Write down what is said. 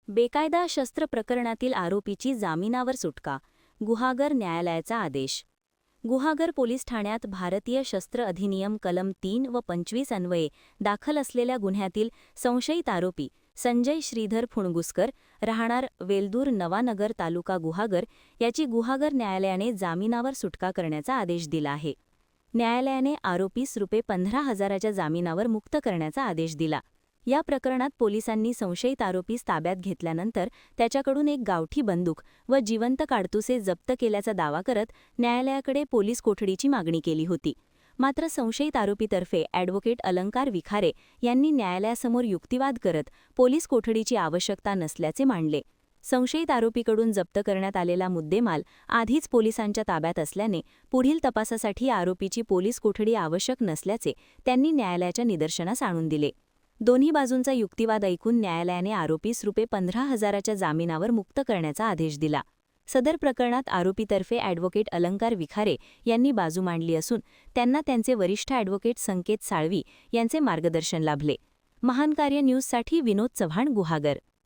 बेकायदा शस्त्र प्रकरणातील आरोपीची जामिनावर सुटका. गुहागर न्यायालयाचा आदेश. गुहागर पोलीस ठाण्यात भारतीय शस्त्र अधिनियम कलम 3 व 25 अन्वये दाखल असलेल्या गुन्ह्यातील संशयित आरोपी संजय श्रीधर फुणगुसकर, राहणार वेलदूर नवानगर तालुका गुहागर, याची गुहागर न्यायालयाने जामिनावर सुटका करण्याचा आदेश दिला आहे. न्यायालयाने आरोपीस ₹15,000च्या जामिनावर मुक्त करण्याचा आदेश दिला. या प्रकरणात पोलिसांनी संशयित आरोपीस ताब्यात घेतल्यानंतर त्याच्याकडून एक गावठी बंदूक व जिवंत काडतुसे जप्त केल्याचा दावा करत न्यायालयाकडे पोलीस कोठडीची मागणी केली होती. मात्र संशयित आरोपीतर्फे ॲडव्होकेट अलंकार विखारे यांनी न्यायालयासमोर युक्तिवाद करत पोलीस कोठडीची आवश्यकता नसल्याचे मांडले. संशयित आरोपीकडून जप्त करण्यात आलेला मुद्देमाल आधीच पोलिसांच्या ताब्यात असल्याने पुढील तपासासाठी आरोपीची पोलीस कोठडी आवश्यक नसल्याचे त्यांनी न्यायालयाच्या निदर्शनास आणून दिले. दोन्ही बाजूंचा युक्तिवाद ऐकून न्यायालयाने आरोपीस ₹15,000च्या जामिनावर मुक्त करण्याचा आदेश दिला. सदर प्रकरणात आरोपीतर्फे ॲडव्होकेट अलंकार विखारे यांनी बाजू मांडली असून त्यांना त्यांचे वरिष्ठ ॲडव्होकेट संकेत साळवी यांचे मार्गदर्शन लाभले. महान कार्य न्यूजसाठी विनोद चव्हाण, गुहागर.